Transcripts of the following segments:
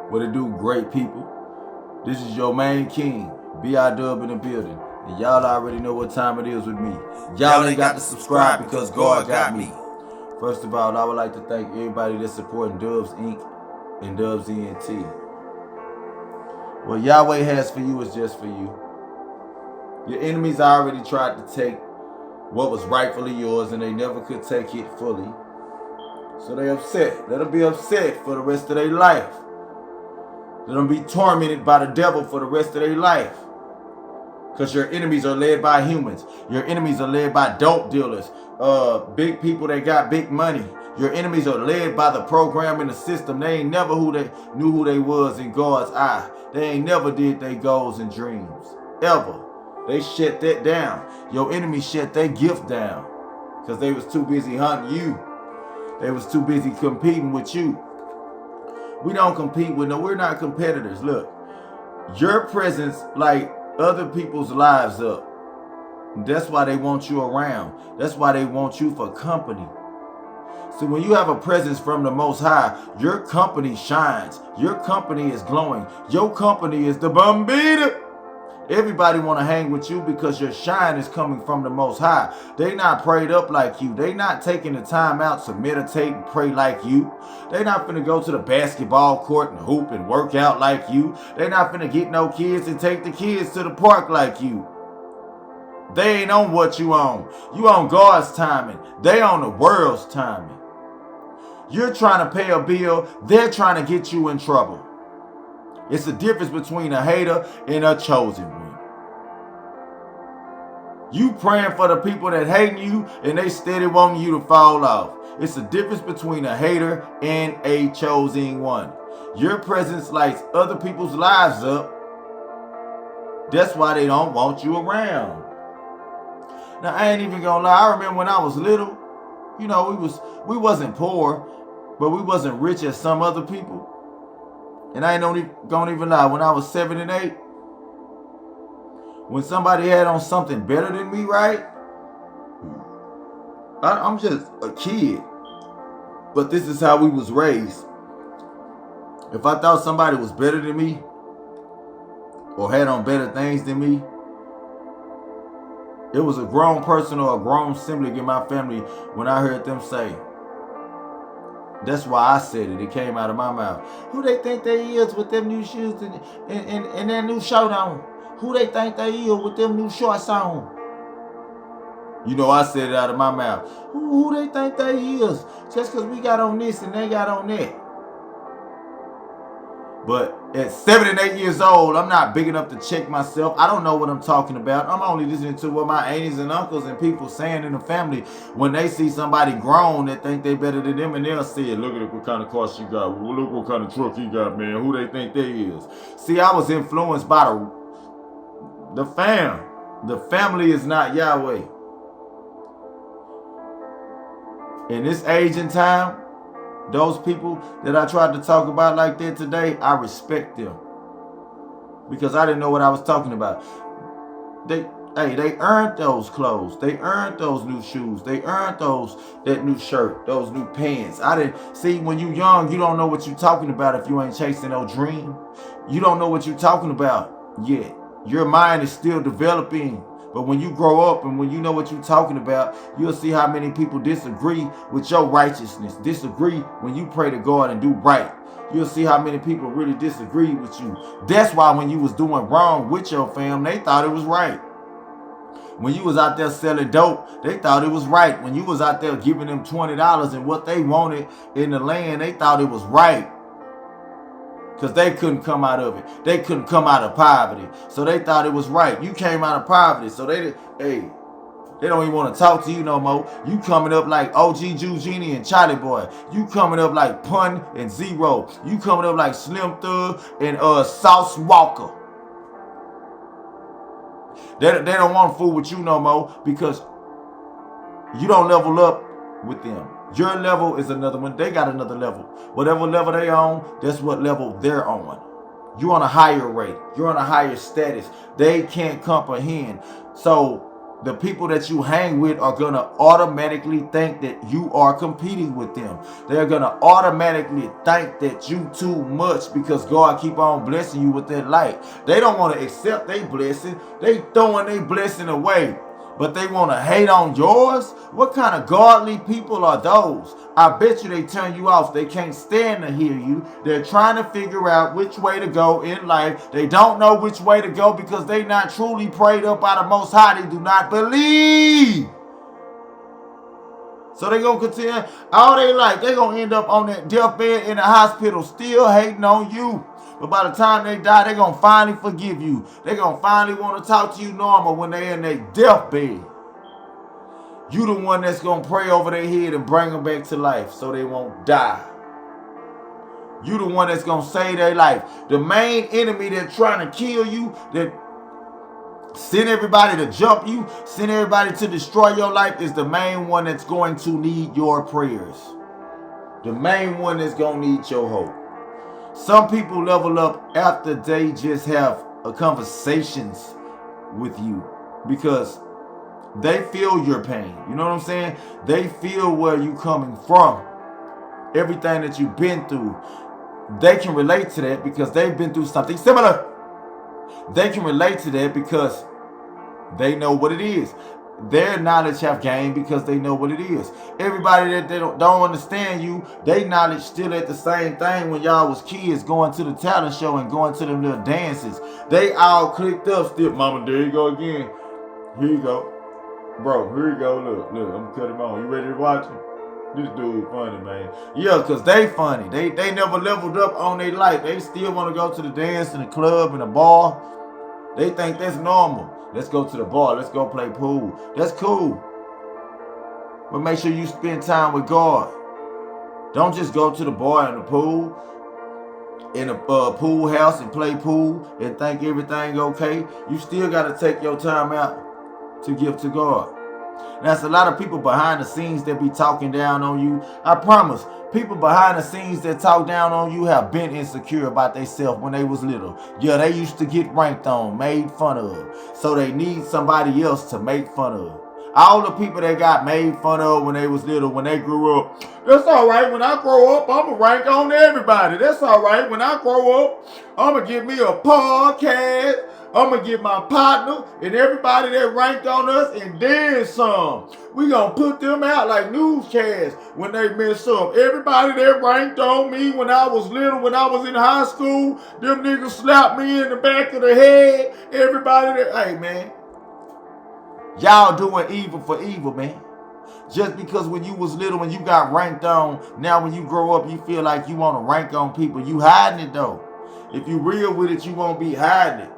What it do, great people? This is your main king, B.I.Dub in the building. And y'all already know what time it is with me. Y'all ain't got to subscribe because God got me. First of all, I would like to thank everybody that's supporting DUBBZ Inc. and DUBBZ ENT. What Yahweh has for you is just for you. Your enemies already tried to take what was rightfully yours and they never could take it fully. So they upset. Let them be upset for the rest of their life. Let them be tormented by the devil for the rest of their life. Because your enemies are led by humans. Your enemies are led by dope dealers. Big people that got big money. Your enemies are led by the program and the system. They ain't never knew who they was in God's eye. They ain't never did their goals and dreams. Ever. They shut that down. Your enemies shut their gift down. Because they was too busy hunting you. They was too busy competing with you. We don't compete with we're not competitors. Look, your presence light other people's lives up. That's why they want you around. That's why they want you for company. So when you have a presence from the Most High, your company shines. Your company is glowing. Your company is the B.I.Dub. Everybody want to hang with you because your shine is coming from the Most High. They not prayed up like you. They not taking the time out to meditate and pray like you. They not finna go to the basketball court and hoop and work out like you. They not finna get no kids and take the kids to the park like you. They ain't on what you on. You on God's timing. They on the world's timing. You're trying to pay a bill. They're trying to get you in trouble. It's the difference between a hater and a chosen one. You praying for the people that hating you and they steady wanting you to fall off. It's the difference between a hater and a chosen one. Your presence lights other people's lives up. That's why they don't want you around. Now, I ain't even gonna lie. I remember when I was little, you know, we wasn't poor, but we wasn't rich as some other people. And I ain't gonna even lie, when I was 7 and 8, when somebody had on something better than me, right? I'm just a kid. But this is how we was raised. If I thought somebody was better than me, or had on better things than me, it was a grown person or a grown sibling in my family when I heard them say, that's why I said it. It came out of my mouth. Who they think they is with them new shoes and that new shirt on? Who they think they is with them new shorts on? You know, I said it out of my mouth. Who they think they is? Just because we got on this and they got on that. But at 7 and 8 years old, I'm not big enough to check myself. I don't know what I'm talking about. I'm only listening to what my aunties and uncles and people saying in the family when they see somebody grown that think they better than them, and they'll say, look at what kind of car she got. Look what kind of truck he got, man. Who they think they is. See, I was influenced by the fam. The family is not Yahweh. In this age and time, those people that I tried to talk about like that today, I respect them. Because I didn't know what I was talking about. They earned those clothes. They earned those new shoes. They earned that new shirt, those new pants. I didn't see, when you young, you don't know what you talking about if you ain't chasing no dream. You don't know what you talking about yet. Your mind is still developing. But when you grow up and when you know what you're talking about, you'll see how many people disagree with your righteousness. Disagree when you pray to God and do right. You'll see how many people really disagree with you. That's why when you was doing wrong with your fam, they thought it was right. When you was out there selling dope, they thought it was right. When you was out there giving them $20 and what they wanted in the land, they thought it was right. Because they couldn't come out of it. They couldn't come out of poverty. So they thought it was right. You came out of poverty. So they don't even want to talk to you no more. You coming up like OG Jew Genie and Charlie Boy. You coming up like Pun and Zero. You coming up like Slim Thug and Sauce Walker. They don't want to fool with you no more because you don't level up with them. Your level is another one. They got another level. Whatever level they on, that's what level they're on. You're on a higher rate. You're on a higher status. They can't comprehend. So the people that you hang with are going to automatically think that you are competing with them. They're going to automatically think that you too much because God keep on blessing you with that light. They don't want to accept their blessing. They throwing their blessing away. But they want to hate on yours? What kind of godly people are those? I bet you they turn you off. They can't stand to hear you. They're trying to figure out which way to go in life. They don't know which way to go because they not truly prayed up by the Most High. They do not believe. So they going to continue all their life. They going to end up on that deathbed in the hospital still hating on you. But by the time they die, they're going to finally forgive you. They're going to finally want to talk to you normal when they're in their deathbed. You the one that's going to pray over their head and bring them back to life so they won't die. You the one that's going to save their life. The main enemy that's trying to kill you, that send everybody to jump you, send everybody to destroy your life, is the main one that's going to need your prayers. The main one that's going to need your hope. Some people level up after they just have conversations with you because they feel your pain. You know what I'm saying? They feel where you coming from. Everything that you've been through. They can relate to that because they've been through something similar. They can relate to that because they know what it is. Their knowledge have gained because they know what it is. Everybody that they don't understand you, they knowledge still at the same thing when y'all was kids going to the talent show and going to them little dances. They all clicked up still. Mama, there you go again. Here you go. Bro, here you go. Look, I'm gonna cut him on. You ready to watch him? This dude funny, man. Yeah, because they funny. They never leveled up on their life. They still want to go to the dance in the club and the bar. They think that's normal. Let's go to the bar. Let's go play pool. That's cool. But make sure you spend time with God. Don't just go to the bar and the pool, in a pool house and play pool and think everything okay. You still got to take your time out to give to God. And that's a lot of people behind the scenes that be talking down on you. I promise, people behind the scenes that talk down on you have been insecure about themselves when they was little. Yeah, they used to get ranked on, made fun of. So they need somebody else to make fun of. All the people that got made fun of when they was little, when they grew up, that's all right. When I grow up, I'm going to rank on everybody. That's all right. When I grow up, I'm going to give me a podcast. I'm going to get my partner and everybody that ranked on us and then some. We going to put them out like newscasts when they mess up. Everybody that ranked on me when I was little, when I was in high school, them niggas slapped me in the back of the head. Everybody that, hey man, y'all doing evil for evil, man. Just because when you was little, when you got ranked on, now when you grow up, you feel like you want to rank on people. You hiding it though. If you real with it, you won't be hiding it.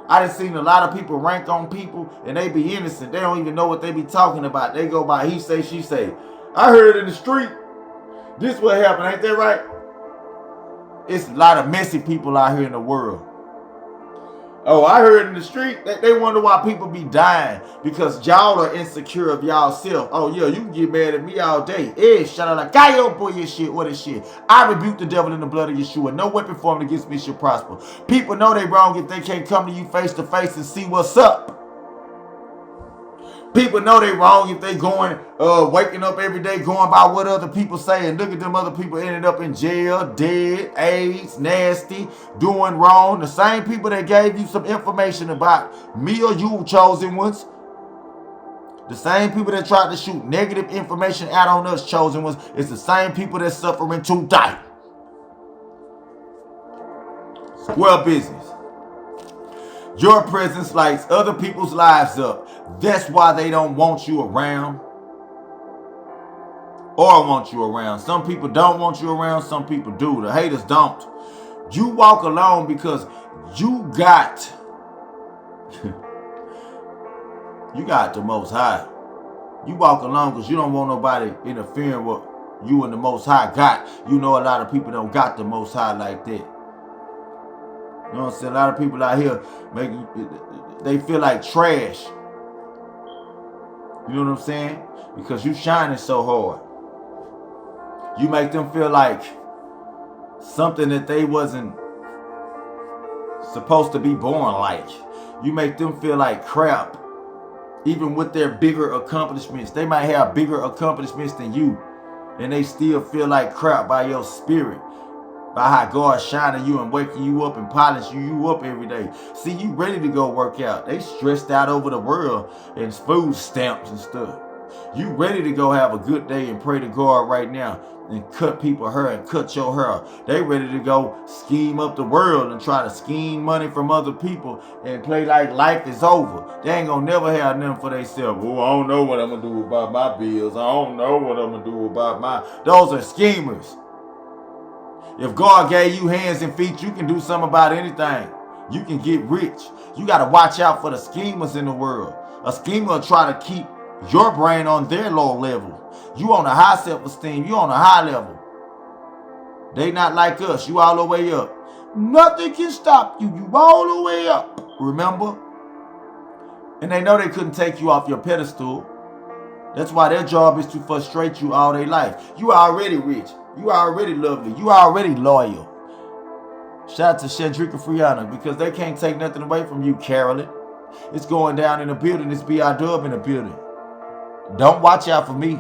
I done seen a lot of people rank on people and they be innocent. They don't even know what they be talking about. They go by he say, she say. I heard in the street, this what happened, ain't that right? It's a lot of messy people out here in the world. Oh, I heard in the street that they wonder why people be dying because y'all are insecure of y'all self. Oh yeah, you can get mad at me all day. Shout out like Gaio boy your shit. What is shit? I rebuke the devil in the blood of Yeshua. No weapon formed against me shall prosper. People know they wrong if they can't come to you face to face and see what's up. People know they wrong if they going, waking up every day going by what other people say and look at them other people ended up in jail, dead, AIDS, nasty, doing wrong. The same people that gave you some information about me or you chosen ones. The same people that tried to shoot negative information out on us chosen ones. It's the same people that's suffering to die. Square business. Your presence lights other people's lives up. That's why they don't want you around or want you around. Some people don't want you around. Some people do. The haters don't. You walk alone because you got the Most High. You walk alone because you don't want nobody interfering with you and the Most High got. You know a lot of people don't got the Most High like that. You know what I'm saying? A lot of people out here they feel like trash. You know what I'm saying? Because you shining so hard. You make them feel like something that they wasn't supposed to be born like. You make them feel like crap. Even with their bigger accomplishments, they might have bigger accomplishments than you, and they still feel like crap by your spirit, by how God's shining you and waking you up and polishing you up every day. See, you ready to go work out. They stressed out over the world and food stamps and stuff. You ready to go have a good day and pray to God right now and cut people hair and cut your hair. They ready to go scheme up the world and try to scheme money from other people and play like life is over. They ain't gonna never have nothing for themselves. Oh, I don't know what I'm gonna do about my bills. I don't know what I'm gonna do about my... Those are schemers. If God gave you hands and feet, you can do something about anything. You can get rich. You got to watch out for the schemers in the world. A schemer will try to keep your brain on their low level. You on a high self-esteem. You on a high level. They not like us. You all the way up. Nothing can stop you. You all the way up. Remember? And they know they couldn't take you off your pedestal. That's why their job is to frustrate you all their life. You already rich. You already lovely. You already loyal. Shout out to Shedrika Friana, because they can't take nothing away from you, Carolyn. It's going down in the building. It's B.I.Dub in the building. Don't watch out for me.